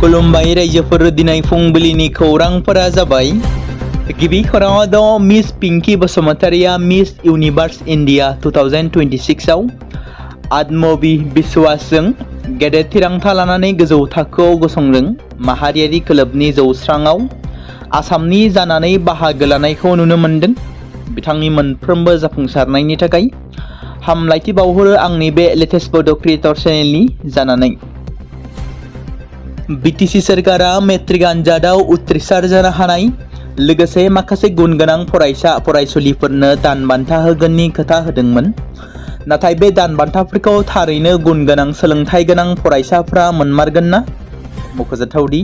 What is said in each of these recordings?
खुलुमबाय रायजोफोर दिनै फुंबिलिनि खौरांफोरा जाबाय। गिबि खौराङाव दं मिस पिंकी बसुमतारिया मिस इउनिभार्स इन्डिया 2026 आव आत्मबि बिश्वासजों गेदेर थिरांथा लानानै गोजौ थाखोआव गसंदों। माहारियारि क्लाबनि जौस्राङाव आसामनि जानानै बाहागो लानायखौ नुनो मोनदों। बिथांनि मोनफ्रोमबो जाफुंसारनायनि थाखाय हामलायथि बावहरो आंनि बे लेटेस्ट बड' क्रिएटर चेनेलनि जानानै। बीटीसी सरकारा मेट्रिक आनजादाव उथ्रिसार जानो हानाय लोगोसे माखासे गुन गोनां फरायसा फरायसुलिफोरनो दान बान्था होगोननि खोथा होदोंमोन। नाथाय बे दान बान्थाफोरखौ थारैनो गुन गोनां सोलोंथाइ गोनां फरायसाफ्रा मोनमारगोन ना? मख'जाथावदि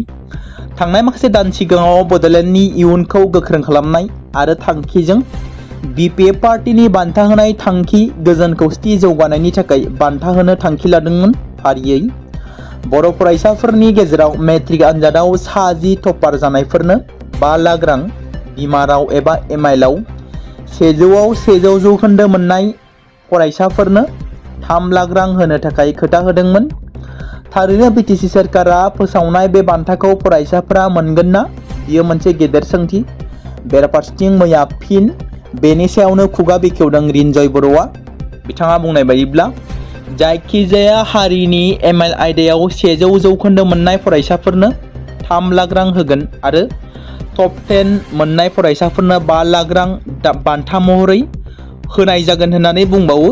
थांनाय माखासे दान सिगाङाव बड'लेण्डनि इयुनखौ गोख्रों खालामनाय आरो थांखिजों बीपीएफ पार्टीनि बान्था होनाय थांखि गोजोन खौसेथि जौगानायनि थाखाय बान्था होनो थांखि लादोंमोन। फारियै बर' फरायसाफोरनि गेजेराव मेट्रिक आनजादाव सा 10 टपार जानायफोरनो 5 लाख रां, बिमा राव एबा एमआइएलआव 100आव 100 जौखोन्दो मोननाय फरायसाफोरनो 3 लाख रां होनो थाखाय खोथा होदोंमोन। थारैनो बीटीसी सरकारा फोसावनाय बे बान्थाखौ फरायसाफोरा मोनगोन ना? बेयो मोनसे गेदेर सोंथि। बेराफारसेथिं मैया फिन बेनि सायावनो खुगा बेखेवदों रिन्जय बर'आ। बिथाङा बुंनाय बायदिब्ला जायखिजाया हारिनि एमआइएल आयदायाव 100 जौखोन्दो मोननाय फरायसाफोरनो 3 लाख रां होगोन आरो टप 10 मोननाय फरायसाफोरनो 5 लाख रां बान्था महरै होनाय जागोन होननानै बुंबावो।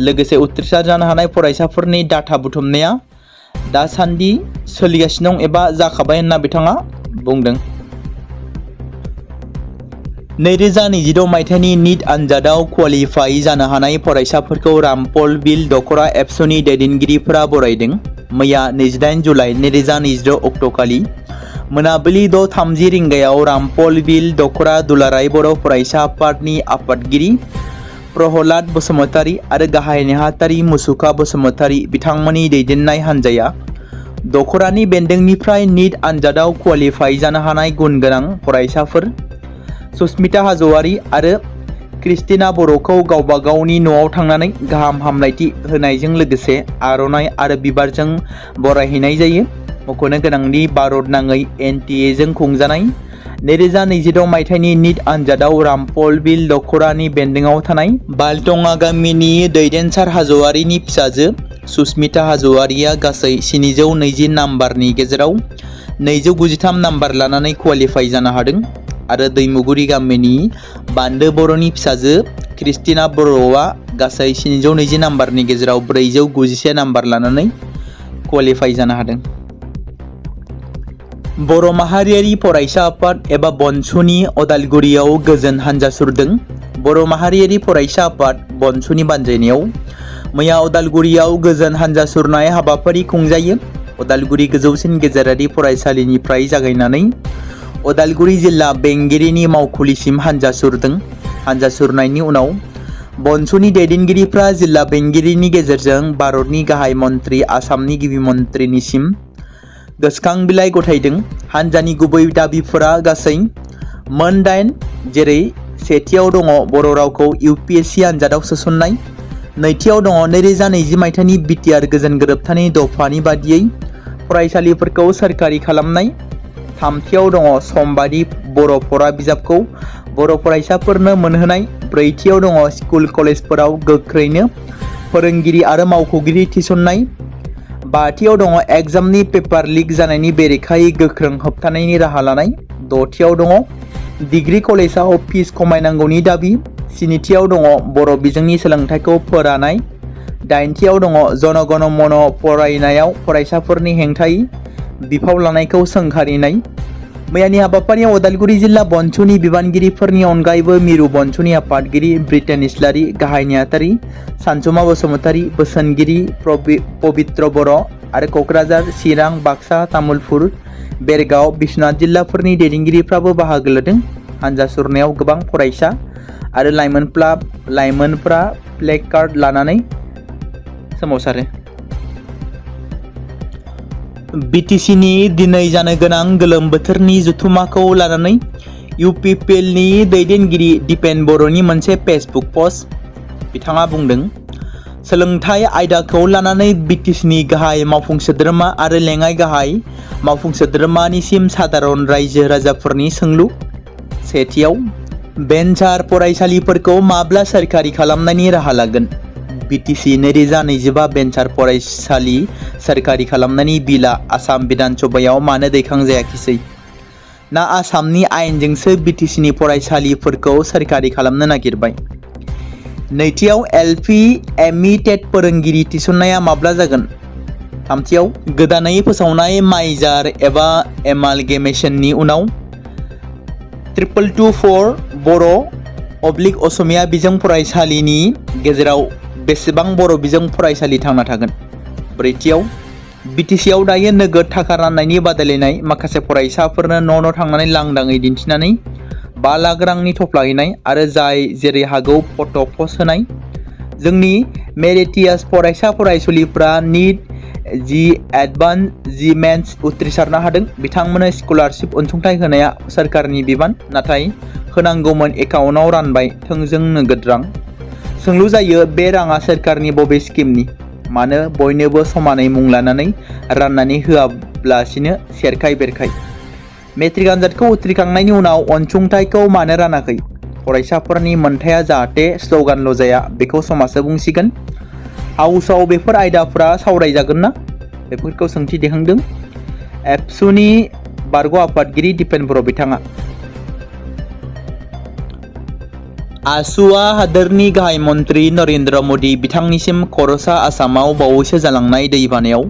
लोगोसे उथ्रिसार जानो हानाय फरायसाफोरनि डाटा बुथुमनाया दासान्दि सोलिगासिनो दं एबा जाखाबाय होनना बिथाङा बुंदों। 2026 मायथाइनि नीट आनजादाव क्वालिफाइ जानो हानाय फरायसाफोरखौ रामफल बिल दखरा एबसुनि दैदेनगिरिफोरा बरायदों। मैया 28 जुलाइ 2026 अक्ट'खालि मोनाबिलि 6:30 रिंगायाव रामफल बिल दखरा दुलाराय बर' फरायसा आफादनि आफादगिरि प्रहलाद बसुमतारी आरो गाहाय नेहाथारि मुसुखा बसुमतारी बिथांमोननि दैदेननाय हान्जाया दखरानि बेन्दोंनिफ्राय नीट आनजादाव क्वालिफाइ जानो हानाय गुन गोनां फरायसाफोर सुस्मिता हाज'वारी आरो क्रिस्टिना बर'खौ गावबा गावनि न'आव थांनानै गाहाम हामलायथि होनायजों लोगोसे आर'नाइ आरो बिबारजों बरायहैनाय जायो। मख'नो गोनांदि भारत नाङै एनटिएजों खुंजानाय 2026 मायथाइनि नीट आनजादाव रामफल बिल दखरानि बेन्दोंआव थानाय बालटङा गामिनि दैदेनसार हाज'वारीनि फिसाजो सुस्मिता हाज'वारीया गासै 720 नाम्बारनि गेजेराव 293 नाम्बार लानानै क्वालिफाइ जानो हादों आरो दैमुगुरि गामिनि बान्दो बर'नि फिसाजो क्रिस्टिना बर'आ गासै 720 नाम्बारनि गेजेराव 491 नाम्बार लानानै क्वालिफाइ जानो हादों। बर' माहारियारि फरायसा आफाद एबा बनसुनि अदालगुरियाव गोजोन हान्जा सुरदों। बर' माहारियारि फरायसा आफाद बनसुनि बानजायनायाव मैया अदालगुरियाव गोजोन हान्जा सुरनाय हाबाफारि खुंजायो। अदालगुरि गोजौसिन गेजेरारि फरायसालिनिफ्राय जागायनानै अदालगुरि जिल्ला बेंगिरिनि मावखुलिसिम हान्जा सुरदों। हान्जा सुरनायनि उनाव बनसुनि दैदेनगिरिफ्रा जिल्ला बेंगिरिनि गेजेरजों भारतनि गाहाय मन्त्रि आसामनि गिबि मन्त्रिनिसिम गोसोखां बिलाइ गथायदों। हान्जानि गुबै दाबिफोरा गासै मोन 8, जेरै सेथियाव दङ बर' रावखौ UPSC आनजादाव सोसननाय, नैथियाव दङ 2020 मायथाइनि बिटिआर गोजोन गोरोबथानि दफानि बादियै फरायसालिफोरखौ सोरखारि खालामनाय, थामथियाव दङ समबादि बर' फरा बिजाबखौ बर' फरायसाफोरनो मोनहोनाय, ब्रैथियाव दङ स्कुल कलेजफोराव गोख्रैनो फोरोंगिरि आरो मावख'गिरि थिसननाय, बाथियाव दङ एग्जामनि पेपार लिक जानायनि बेरेखायै गोख्रों होबथानायनि राहा लानाय, दथियाव दङ डिग्री कलेजाव फिस खमायनांगौनि दाबि, स्निथियाव दङ बर' बिजोंनि सोलोंथाइखौ फोरानाय, दाइनथियाव दङ जन गण मन फरायनायाव फरायसाफोरनि हेंथायै बिफाव लानायखौ सोंखारिनाय। मैयानि हाबाफारियाव अदालगुरि जिल्ला बनसुनि बिबानगिरिफोरनि अनगायैबो मिरु बनसुनि आफादगिरि ब्रिटेन इस्लारि, गाहाय नेहाथारि सानसुमा बसुमतारी, बोसोनगिरि पबित्र बर' आरो क'क्राझार, चिरां, बाक्सा, तामुलपुर, बेरगाव, बिश्वनाथ जिल्लाफोरनि दैदेनगिरिफ्राबो बाहागो लादों। हान्जा सुरनायाव गोबां फरायसा आरो लाइमोनफ्रा फ्लेग कार्ड लानानै सोमावसारो। बीटीसीनि दिनै जानो गोनां गोलोम बोथोरनि जथुम्माखौ लानानै UPPLनि दैदेनगिरि दिपेन बर'नि मोनसे फेसबुक पस्ट। बिथाङा बुंदों, सोलोंथाइ आयदाखौ लानानै बिटिसिनि गाहाय मावफुं सोद्रोमा आरो लेङाइ गाहाय मावफुं सोद्रोमानिसिम साधारन रायजो राजाफोरनि सोंलु। सेथियाव, भेन्सार फरायसालिफोरखौ माब्ला सोरखारि खालामनायनि राहा लागोन? बिटिसि 2025 भेन्सार फरायसालि सोरखारि खालामनायनि बिलआ आसाम बिधान सभायाव मानो दैखांजायाखिसै? ना आसामनि आयेनजोंसो बिटिसिनि फरायसालिफोरखौ सोरखारि खालामनो नागिरबाय? नैथियाव, एलपि एमइ टेट फोरोंगिरि थिसननाया माब्ला जागोन? थामथियाव, गोदानै फोसावनाय माइजार एबा एमालगेमेसननि उनाव 2224 बर'/असमिया बिजों फरायसालिनि गेजेराव बेसेबां बर' बिजों फरायसालि थांना थागोन? ब्रैथियाव, बिटिसिआव दायो नोगोद थाखा राननायनि बादायलायनाय, माखासे फरायसाफोरनो न' थांनानै लांदाङै दिन्थिनानै 5 लाख रांनि थफ्लाहैनाय आरो जाय जेरै हागौ फट' पस्ट होनाय। जोंनि मेरिटियास फरायसा फरायसुलिफ्रा निट, जि एडभान्स, जि मेन्स उथ्रिसारनो हादों। बिथांमोननो स्कलारशिप अनसुंथाइ होनाया सोरखारनि बिबान, नाथाय होनांगौमोन एकाउन्टआव रानबाय थोंजों नोगोद रां। सोंलु जायो, बे राङा सोरखारनि बबे स्किमनि? मानो बयनोबो समानै मुं लानानै राननानै होआब्लासिनो सेरखाय बेरखाय? मेट्रिक आनजादखौ उथ्रिखांनायनि उनाव अनसुंथाइखौ मानो रानाखै? फरायसाफोरनि मोनथाया जाहाथे स्ल'गानल' जाया, बेखौ समाजआ बुंसिगोन। हाउसआव बेफोर आयदाफोरा सावरायजागोन ना? बेफोरखौ सोंथि दैखांदों एबसुनि बारग' आफादगिरि दिपेन बर' बिथाङा। आसुआ हादोरनि गाहाय मन्त्रि नरेन्द्र मदि बिथांनिसिम खर'सा आसामाव बावैसो जालांनाय दैबानायाव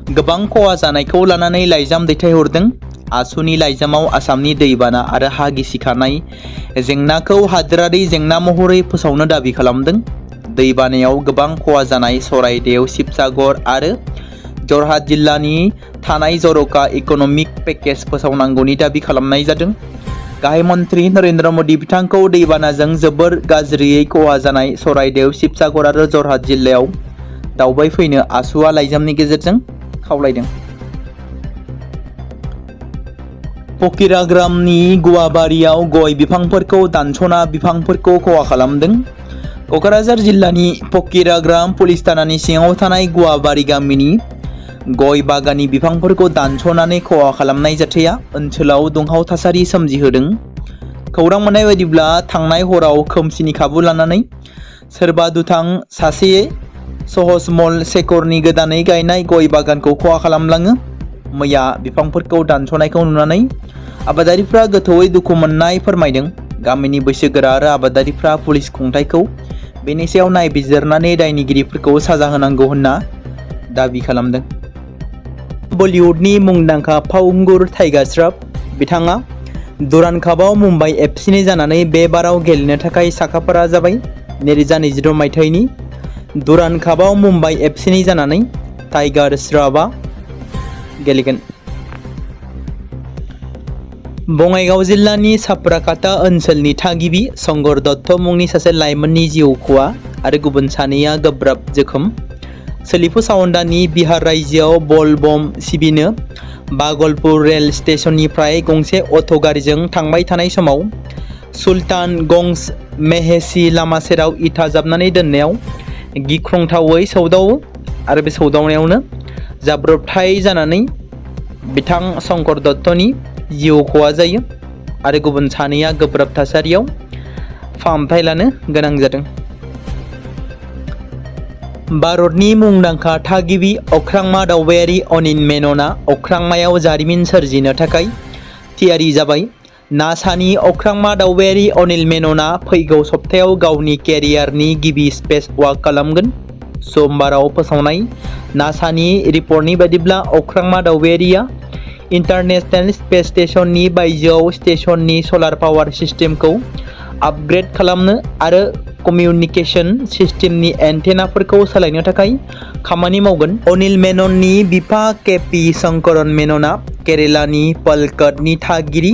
गोबां खहा जानायखौ लानानै लाइजाम दैथायहरदों। आसुनि लाइजामाव आसामनि दैबाना आरो हा गिसिखानाय जेंनाखौ हादोरारि जेंना महरै फोसावनो दाबि खालामदों। दैबानायाव गोबां खहा जानाय सराइदेव, शिबसागर आरो जरहाट जिल्लानि थानाय जर'खा इक'नमिक पेकेज फोसावनांगौनि दाबि खालामनाय जादों। गाहाय मन्त्रि नरेन्द्र मदि बिथांखौ दैबानाजों जोबोर गाज्रियै खहा जानाय सराइदेव, शिबसागर आरो जरहाट जिल्लायाव दावबायफैनो आसुआ लाइजामनि गेजेरजों खावलायदों। फकिराग्रामनि गुवाबारियाव गय बिफांफोरखौ दानस'ना बिफांफोरखौ खहा खालामदों। क'क्राझार जिल्लानि फकिराग्राम पुलिस थानानि सिङाव थानाय गुवाबारि गामिनि गय बागाननि बिफांफोरखौ दानस'नानै खहा खालामनाय जाथाया ओनसोलाव दुंहाव थासारि सोमजिहोदों। खौरां मोननाय बायदिब्ला थांनाय हराव खोमसिनि खाबु लानानै सोरबा दुथां सासे सहजमल शेखरनि गोदानै गायनाय गय बागानखौ खहा खालामलाङो। मैया बिफांफोरखौ दानस'नायखौ नुनानै आबादारिफ्रा गोथौयै दुखु मोननाय फोरमायदों। गामिनि बैसोगोरा आरो आबादारिफ्रा पुलिस खुंथायखौ बेनि सायाव नायबिजिरनानै दायनिगिरिफोरखौ साजा होनांगौ होनना दाबि खालामदों। बलिउडनि मुंदांखा फावखुंगुर टाइगार श्रफ बिथाङा दुरान्ड कापआव मुम्बाइ एफसिनि जानानै बे बाराव गेलेनो थाखाय साखाफारा जाबाय। 2026 मायथाइनि दुरान्ड कापआव मुम्बाइ एफसिनि जानानै टाइगार श्रफआ गेलेगोन। बङाइगाव जिल्लानि साप्राकाटा ओनसोलनि थागिबि शंकर दत्त मुंनि सासे लाइमोननि जिउ खहा आरो गुबुन सानैया गोब्राब जोखोम। सोलिफु सावन दाननि बिहार रायजोआव बल बम सिबिनो भागलपुर रेल स्टेशननिफ्राय गंसे अट' गारिजों थांबाय थानाय समाव सुल्तानगंज मेहेसि लामा सेराव इथा जाबनानै दोननायाव गिख्रंथावै सौदावो आरो बे सौदावनायावनो जाब्रबथाय जानानै बिथां शंकर दत्तनि जिउ खहा जायो आरो गुबुन सानैया गोब्राब थासारियाव फाहामथाय लानो गोनां जादों। भारतनि मुंदांखा थागिबि अख्रांमा दावबायारि अनिल मेनना अख्रांमायाव जारिमिन सोरजिनो थाखाय थियारि जाबाय। नासानि अख्रांमा दावबायारि अनिल मेनना फैगौ सप्तायाव गावनि केरियारनि गिबि स्पेस वाक खालामगोन। समबाराव फोसावनाय नासानि रिपर्टनि बायदिब्ला अख्रांमा दावबायारिया इन्टारनेशनेल स्पेस स्टेशननि बायजोआव स्टेशननि सलार पावार सिस्टेमखौ आपग्रेड खालामनो आरो कमिउनिकेशन सिस्टेमनि एन्टेनाफोरखौ सोलायनो थाखाय खामानि मावगोन। अनिल मेनननि बिफा केपि शंकरन मेनना केरेलानि पलक्कड़नि थागिरि।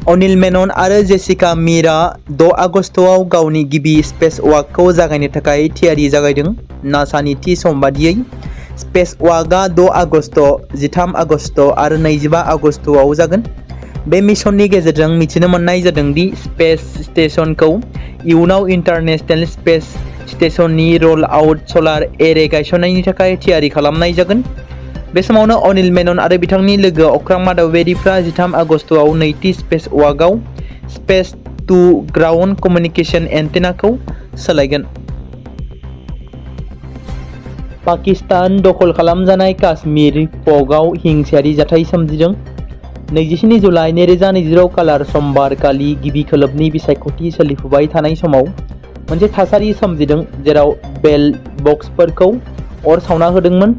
अनिल मेनन आरो जेसिका मीरआ 6 आगस्तआव गावनि गिबि स्पेस वाकखौ जागायनो थाखाय थियारि जागायदों। नासानि थि सम बादियै स्पेस वाकआ 6 आगस्त, 13 आगस्त आरो 25 आगस्तआव जागोन। बे मिशननि गेजेरजों मिथिनो मोननाय जादों दि स्पेस स्टेशनखौ इयुनाव इन्टारनेशनेल स्पेस स्टेशननि रल आउट सलार एरे गायसननायनि थाखाय थियारि खालामनाय जागोन। बे समावनो अनिल मेनन आरो बिथांनि लोगो अख्रांमा दावबायारिफ्रा 13 आगस्तआव नैथि स्पेस वाकआव स्पेस टू ग्राउन्ड कमिउनिकेशन एन्टेनाखौ सोलायगोन। पाकिस्तान दखल खालामजानाय काश्मीर पकआव हिंसायारि जाथाय सोमजिदों। 27 जुलाइ 2020 खालार समबार खालि गिबि खोलोबनि बिसायख'थि सोलिफुबाय थानाय समाव मोनसे थासारि सोमजिदों जेराव बेल बक्सफोरखौ अर सावना होदोंमोन।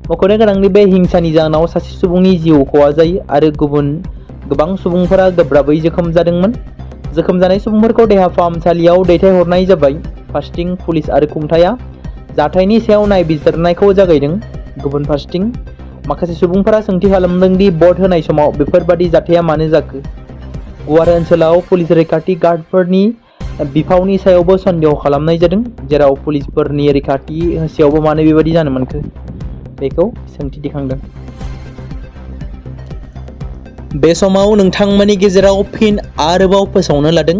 मख'नो गोनांदि बे हिंसानि जाहोनाव सासे सुबुंनि जिउ खहा जायो आरो गोबां सुबुंफोरा गोब्राबै जोखोम जादोंमोन। जोखोम जानाय सुबुंफोरखौ देहा फाहामसालियाव दैथायहरनाय जाबाय। फारसेथिं पुलिस आरो खुंथाया जाथायनि सायाव नायबिजिरनायखौ जागायदों। गुबुन फारसेथिं माखासे सुबुंफोरा सोंथि खालामदों दि भट होनाय समाव बेफोरबादि जाथाया मानो जाखो। गुवार ओनसोलाव पुलिस रैखाथि गार्डफोरनि बिफावनि सायावबो सन्देह खालामनाय जादों, जेराव पुलिसफोरनि रैखाथि होसेयावबो मानो बेबादि जानो मोनखो बेखौ सोंथि दिखांदों। बे समाव नोंथांमोननि गेजेराव फिन आरोबाव फोसावनो लादों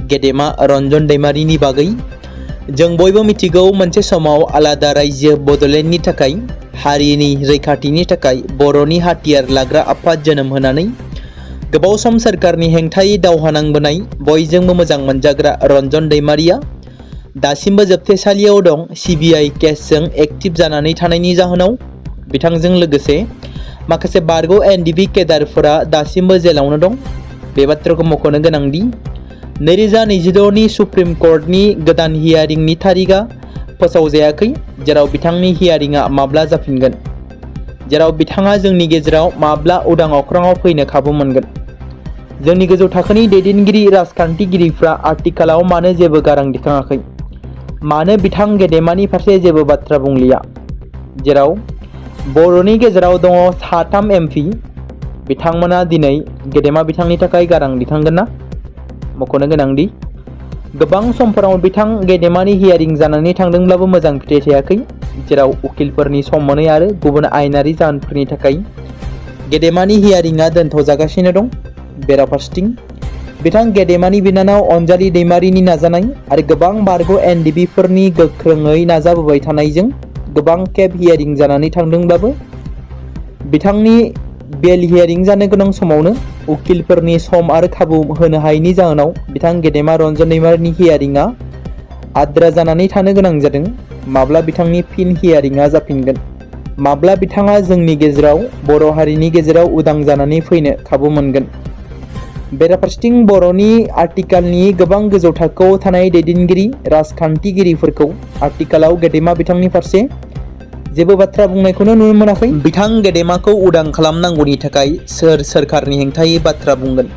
गेदेमा रन्जन दैमारिनि बागै। जों बयबो मिथिगौ मोनसे समाव आलादा रायजो बड'लेण्डनि थाखाय हारिनि रैखाथिनि थाखाय बर'नि हाथियार लाग्रा आफाद जोनोम होनानै गोबाव सम सोरखारनि हेंथायै दावहा नांबोनाय बयजोंबो मोजां मोनजाग्रा रन्जन दैमारिया दासिमबो जोबथेसालियाव दं। सिबिआइ केसजों एक्टिभ जानानै थानायनि जाहोनाव बिथांजों लोगोसे माखासे बारग' एनडिबि केडारफोरा दासिमबो जेलावनो दं। बे बाथ्राखौ मख'नो गोनांदि 2022 सुप्रिम कर्टनि गोदान हियारिंनि तारिखआ फोसावजायाखै, जेराव बिथांनि हियारिंआ माब्ला जाफिनगोन, जेराव बिथाङा जोंनि गेजेराव माब्ला उदां अख्राङाव फैनो खाबु मोनगोन। जोंनि गोजौ थाखोनि दैदेनगिरि राजखान्थिगिरिफ्रा आथिखालाव मानो जेबो गारां दिखाङाखै, मानो बिथां गेदेमानि फारसे जेबो बाथ्रा बुंलिया, जेराव बर'नि गेजेराव दङ 3 एमपि। बिथांमोना दिनै गेदेमा बिथांनि थाखाय गारां दिखांगोन ना? मख'नो गोनांदि गोबां समफोराव बिथां गेदेमानि हियारिं जानानै थांदोंब्लाबो मोजां फिथाइ थायाखै, जेराव उकिलफोरनि सम मोनै आरो गुबुन आयेनारि जाहोनफोरनि थाखाय गेदेमानि हियारिंआ दोनथ'जागासिनो दं। बेराफारसेथिं बिथां गेदेमानि बिनानाव अनजालि दैमारिनि नाजानाय आरो गोबां बारग' एनडिबिफोरनि गोख्रोङै नाजाबोबाय थानायजों गोबां खेब हियारिं जानानै थांदोंब्लाबो बिथांनि बेल हियारिं जानो गोनां समावनो उकिलफोरनि सम आरो खाबु होनो हायैनि जाहोनाव बिथां गेदेमा रन्जन दैमारिनि हियारिंआ आद्रा जानानै थानो गोनां जादों। माब्ला बिथांनि फिन हियारिंआ जाफिनगोन, माब्ला बिथाङा जोंनि गेजेराव बर' हारिनि गेजेराव उदां जानानै फैनो खाबु मोनगोन। बेराफारसेथिं बर'नि आथिखालनि गोबां गोजौ थाखोआव थानाय दैदेनगिरि राजखान्थिगिरिफोरखौ आथिखालाव गेदेमा बिथांनि फारसे जेबो बाथ्रा बुंनायखौनो नुनो मोनाखै। बिथां गेदेमाखौ उदां खालामनांगौनि थाखाय सोर सोरखारनि हेंथायै बाथ्रा बुंगोन,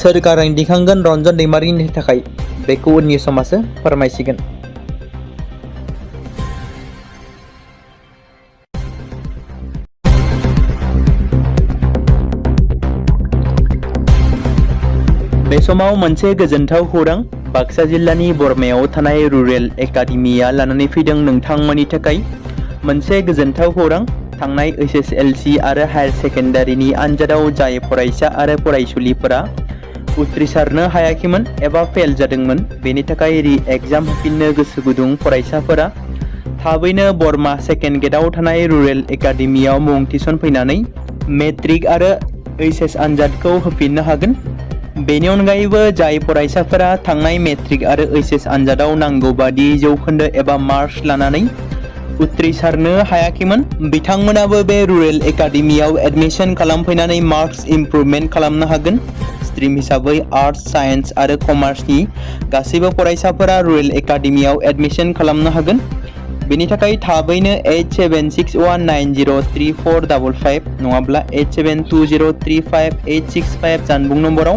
सोर गारां दिखांगोन रन्जन दैमारिनि थाखाय, बेखौ उननि समासो फोरमायसिगोन। बे समाव मोनसे गोजोनथाव खौरां बाक्सा जिल्लानि बरमायाव थानाय रुरेल एकाडेमिया लानानै फैदों नोंथांमोननि थाखाय मोनसे गोजोनथाव खौरां। थांनाय एसएसएलसि आरो हायार सेकेन्डारिनि आनजादाव जाय फरायसा आरो फरायसुलिफोरा उथ्रिसारनो हायाखैमोन एबा फेल जादोंमोन, बेनि थाखाय रि एग्जाम होफिननो गोसो गुदुं फरायसाफोरा थाबैनो बरमा सेकेन्ड गेटआव थानाय रुरेल एकाडेमियाव मुं थिसनफैनानै मेट्रिक आरो एइचएस आनजादखौ होफिननो हागोन। बेनि अनगायैबो जाय फरायसाफोरा थांनाय मेट्रिक आरो एइचएस आनजादाव नांगौ बादि जौखोन्दो एबा मार्क्स लानानै उथ्रिसारनो हायाखैमोन, बिथांमोनाबो बे रुरेल एकाडेमियाव एडमिशन खालामफैनानै मार्क्स इमप्रुभमेन्ट खालामनो हागोन। स्ट्रिम हिसाबै आर्ट्स, साइन्स आरो कमार्सनि गासैबो फरायसाफोरा रुरेल एकाडेमियाव एडमिशन खालामनो हागोन। बेनि थाखाय थाबैनो 8761903455 नङाब्ला 8720358865 जानबुं नम्बराव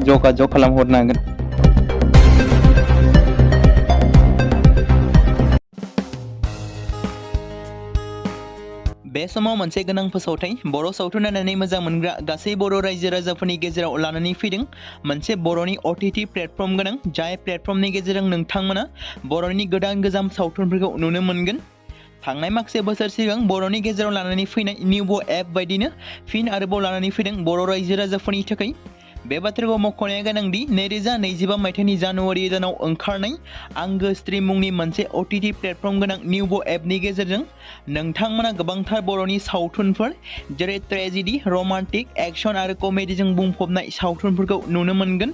जगाजग खालामहरनो हागोन। बे समाव मोनसे गोनां फोसावथाय बर' सावथुन नायनानै मोजां मोनग्रा गासै बर' रायजो राजाफोरनि गेजेराव लानानै फैदों मोनसे बर'नि OTT प्लेटफर्म गोनां, जाय प्लेटफर्मनि गेजेरजों नोंथांमोना बर'नि गोदान सावथुनफोरखौ नुनो मोनगोन। थांनाय माखासे बोसोर सिगां बर'नि गेजेराव लानानै फैनाय निउबो एप बायदिनो फिन आरोबाव लानानै फैदों बर' रायजो राजाफोरनि थाखाय बे बाथ्राखौ मख'नाया गोनांदि 2025 मायथाइनि जानुवारि दानाव ओंखारनाय आंगो स्ट्रीम मुंनि मोनसे OTT प्लेटफर्म गोनां निउबो एपनि गेजेरजों नोंथांमोना गोबांथार बर'नि सावथुनफोर जेरै ट्रेजेडी, रमान्टिक, एक्शन आरो कमेडीजों बुंफबनाय सावथुनफोरखौ नुनो मोनगोन।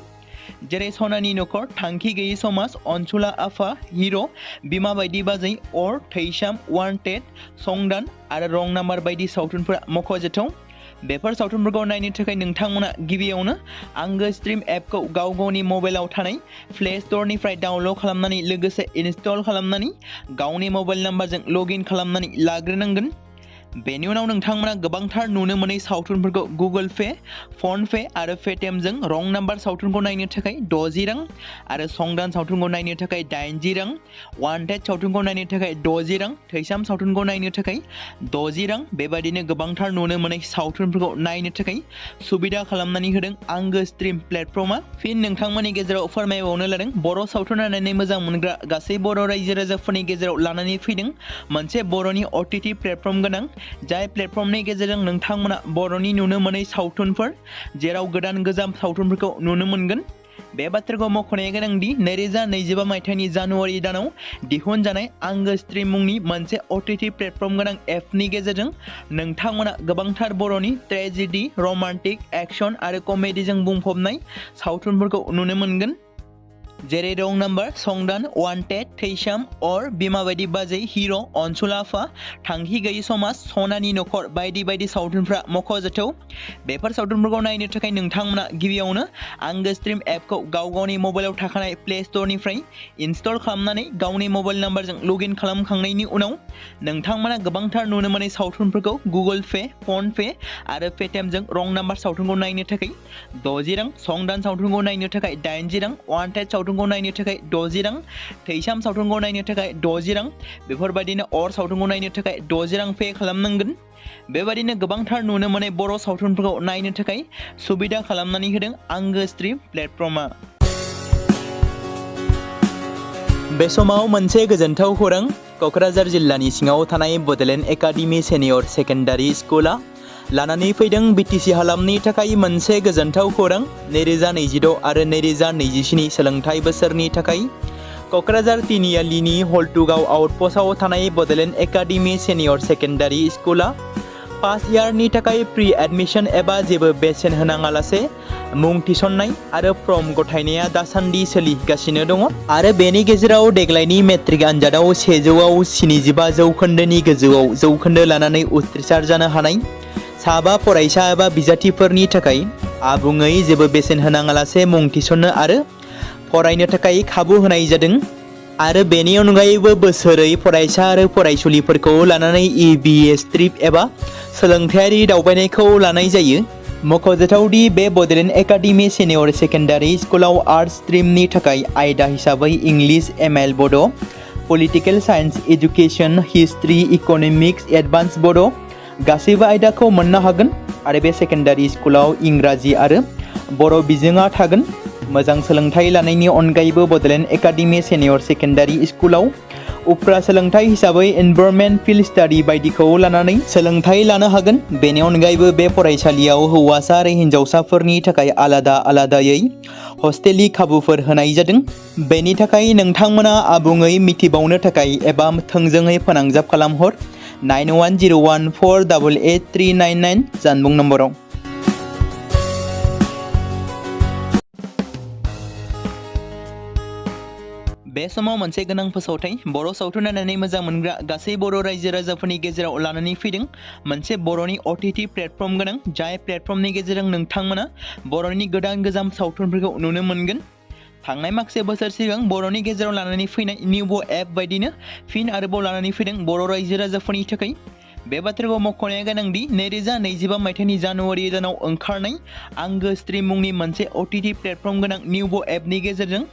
जेरै सनानि नखर, थांखि गैयै समाज, अनसुला आफा, हिर', बिमा बायदि बाजै, अर, थैसाम, वान्टेड, संदान आरो रं नाम्बार बायदि सावथुनफोरा मख'जाथाव। बेफोर सावथुनफोरखौ नायनो थाखाय नोंथांमोना गिबियावनो आंगो स्ट्रीम एपखौ गावनि मबाइलाव थानाय प्ले स्ट'रनिफ्राय डाउनल'ड खालामनानै लोगोसे इनस्टल खालामनानै गावनि मबाइल नाम्बारजों लगइन खालामनानै लाग्रोनांगोन। बेनि उनाव नोंथांमोना गोबांथार नुनो मोनै सावथुनफोरखौ गुगोल पे, फन पे आरो पेटिएमजों रं नाम्बार सावथुनखौ नायनो थाखाय 60 रां आरो संदान सावथुनखौ नायनो थाखाय 80 रां, वान्टेड सावथुनखौ नायनो थाखाय 60 रां, थैसाम सावथुनखौ नायनो थाखाय 60 रां बेबायदिनो गोबांथार नुनो मोनै सावथुनफोरखौ नायनो थाखाय सुबिदा खालामनानै होदों आंगो स्ट्रीम प्लेटफर्मा। फिन नोंथांमोननि गेजेराव फोरमायबावनो लादों बर' सावथुन नायनानै मोजां मोनग्रा गासै बर' रायजो राजाफोरनि गेजेराव लानानै फैदों मोनसे बर'नि OTT प्लेटफर्म गोनां जाय प्लेटफर्मनि गेजेरजों नोंथांमोना बर'नि नुनो मोनै सावथुनफोर जेराव गोदान गोजाम सावथुनफोरखौ नुनो मोनगोन। बे बाथ्राखौ मख'नाया गोनांदि 2025 मायथाइनि जानुवारि दानाव दिहुनजानाय आंगो स्ट्रीम मुंनि मोनसे OTT प्लेटफर्म गोनां एपनि गेजेरजों नोंथांमोना गोबांथार बर'नि ट्रेजेडी, रमान्टिक, एक्शन आरो कमेडीजों बुंफबनाय सावथुनफोरखौ नुनो मोनगोन। जेरै रं नाम्बार, संदान, वान्टेड, थैसाम, अर, बिमा बायदि बाजै, हिर', अनसुला आफा, थांखि गैयै समाज, सनानि नखर बायदि बायदि सावथुनफ्रा मख'जाथाव। बेफोर सावथुनफोरखौ नायनो थाखाय नोंथांमोना गिबियावनो आंगो स्ट्रीम एपखौ गावनि मबाइलाव थाखानाय प्ले स्ट'रनिफ्राय इनस्टल खालामनानै गावनि मबाइल नाम्बारजों लगइन खालामखांनायनि उनाव नोंथांमोना गोबांथार नुनो मोनै सावथुनफोरखौ गुगोल पे, फन पे आरो पेटिएमजों रं नाम्बार सावथुनखौ नायनो थाखाय 60 रां, संदान सावथुनखौ नायनो थाखाय 80 रां, वान्टेड सावथुनखौ नायनो थाखाय 60 रां, थैसाम सावथुनखौ नायनो थाखाय 60 रां बेफोरबायदिनो अर सावथुनखौ नायनो थाखाय 60 रां पे खालामनांगोन। बेबायदिनो गोबांथार नुनो मोनै बर' सावथुनफोरखौ नायनो थाखाय सुबिदा खालामनानै होदों आंगो स्ट्रीम प्लेटफर्मा। बे समाव मोनसे गोजोनथाव खौरां, क'क्राझार जिल्लानि सिङाव थानाय बड'लेण्ड एकाडेमि सिनियर सेकेन्डारि स्कुला लानानै फैदों BTC हालामनि थाखाय मोनसे गोजोनथाव खौरां। 2026 आरो 2027 सोलोंथाइ बोसोरनि थाखाय क'क्राझार तिनिआलिनि हल्टुगाव आउटपस्टआव थानाय बड'लेण्ड एकाडेमि सिनियर सेकेन्डारि स्कुला फार्स्ट इयारनि थाखाय प्रि एडमिशन एबा जेबो बेसेन होनाङालासे मुं थिसननाय आरो फर्म गथायनाया दासान्दि सोलिगासिनो दङ आरो बेनि गेजेराव देग्लायनि मेट्रिक आनजादाव 100आव 75 जौखोन्दोनि गोजौआव जौखोन्दो लानानै उथ्रिसार जानो हानाय साबा फरायसा एबा बिजाथिफोरनि थाखाय आबुङै जेबो बेसेन होनाङालासे मुं थिसननो आरो फरायनो थाखाय खाबु होनाय जादों आरो बेनि अनगायैबो बोसोरै फरायसा आरो फरायसुलिफोरखौ लानानै EBS ट्रिप एबा सोलोंथायारि दावबायनायखौ लानाय जायो। मख'जाथावदि बे बड'लेण्ड एकाडेमि सिनियर सेकेन्डारि स्कुलाव आर्ट्स स्ट्रिमनि थाखाय आयदा हिसाबै इंलिश, ML बड', political science, education, history, economics, advance बड' गासैबो आयदाखौ मोननो हागोन आरो बे सेकेन्डारि स्कुलाव इंराजि आरो बर' बिजोङा थागोन। मोजां सोलोंथाइ लानायनि अनगायैबो बड'लेण्ड एकाडेमि सिनियर सेकेन्डारि स्कुलाव उफ्रा सोलोंथाइ हिसाबै एनभायरनमेन्ट, फिल्ड स्टाडि बायदिखौ लानानै सोलोंथाइ लानो हागोन। बेनि अनगायैबो बे फरायसालियाव हौवासा आरो हिन्जावसाफोरनि थाखाय आलादा आलादायै हस्टेलनि खाबुफोर होनाय जादों। बेनि थाखाय नोंथांमोना आबुङै मिथिबावनो थाखाय एबा थोंजोङै फोनांजाब खालामहर 9101488399 जानबुं नम्बराव। बे समाव मोनसे गोनां फोसावथाय, बर' सावथुन नायनानै मोजां मोनग्रा गासै बर' रायजो राजाफोरनि गेजेराव लानानै फैदों मोनसे बर'नि OTT प्लेटफर्म गोनां जाय प्लेटफर्मनि गेजेरजों नोंथांमोना बर'नि गोदान गोजाम सावथुनफोरखौ नुनो मोनगोन। थांनाय माखासे बोसोर सिगां बर'नि गेजेराव लानानै फैनाय निउबो एप बायदिनो फिन आरोबाव लानानै फैदों बर' रायजो राजाफोरनि थाखाय। बे बाथ्राखौ मख'नाया गोनांदि 2025 मायथाइनि जानुवारि दानाव ओंखारनाय आंगो स्ट्रीम मुंनि मोनसे OTT प्लेटफर्म गोनां निउबो एपनि गेजेरजों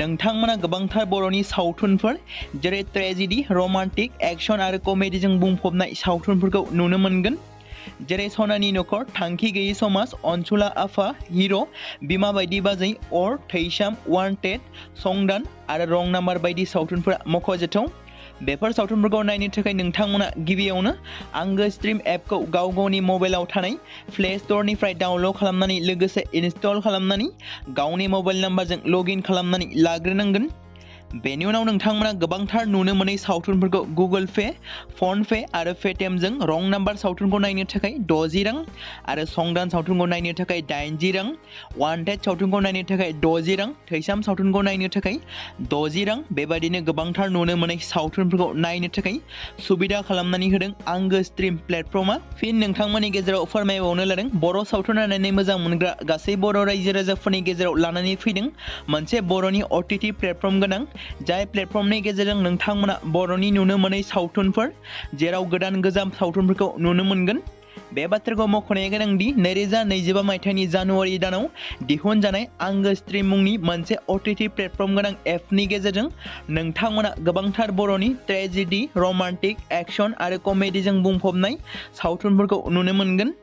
नोंथांमोना गोबांथार बर'नि सावथुनफोर जेरै ट्रेजेडी, रमान्टिक, एक्शन आरो कमेडीजों बुंफबनाय सावथुनफोरखौ नुनो मोनगोन। जेरै सनानि नखर, थांखि गैयै समाज, अनसुला आफा, हिर', बिमा बायदि बाजै, अर, थैसाम, वान्टेड, संदान आरो रं नाम्बार बायदि सावथुनफोरा मख'जाथाव। बेफोर सावथुनफोरखौ नायनो थाखाय नोंथांमोना गिबियावनो आंगो स्ट्रिम एपखौ गाव गावनि मबाइलाव थानाय प्ले स्ट'रनिफ्राय डाउनल'ड खालामनानै लोगोसे इनस्टल खालामनानै गावनि मबाइल नाम्बारजों लगइन खालामनानै लाग्रोनांगोन। बेनि उनाव नोंथांमोना गोबांथार नुनो मोनै सावथुनफोरखौ गुगोल पे, फन पे आरो पेटिएमजों रं नाम्बार सावथुनखौ नायनो थाखाय 60 रां आरो संदान सावथुनखौ नायनो थाखाय 80 रां, वान्टेड सावथुनखौ नायनो थाखाय 60 रां, थैसाम सावथुनखौ नायनो थाखाय 60 रां बेबायदिनो गोबांथार नुनो मोनै सावथुनफोरखौ नायनो थाखाय सुबिदा खालामनानै होदों आंगो स्ट्रिम प्लेटफर्मा। फिन नोंथांमोननि गेजेराव फोरमायबावनो लादों बर' सावथुन नायनानै मोजां मोनग्रा गासै बर' रायजो राजाफोरनि गेजेराव लानानै फैदों मोनसे बर'नि OTT प्लेटफर्म गोनां, जाय प्लेटफर्मनि गेजेरजों नोंथांमोना बर'नि नुनो मोनै सावथुनफोर जेराव गोदान गोजाम सावथुनफोरखौ नुनो मोनगोन। बे बाथ्राखौ मख'नाया गोनांदि 2025 मायथाइनि जानुवारि दानाव दिहुनजानाय आंगो स्ट्रिम मुंनि मोनसे OTT प्लेटफर्म गोनां एपनि गेजेरजों नोंथांमोना गोबांथार बर'नि ट्रेजेडि, रमान्टिक, एक्सन आरो कमेडिजों बुंफबनाय सावथुनफोरखौ नुनो मोनगोन।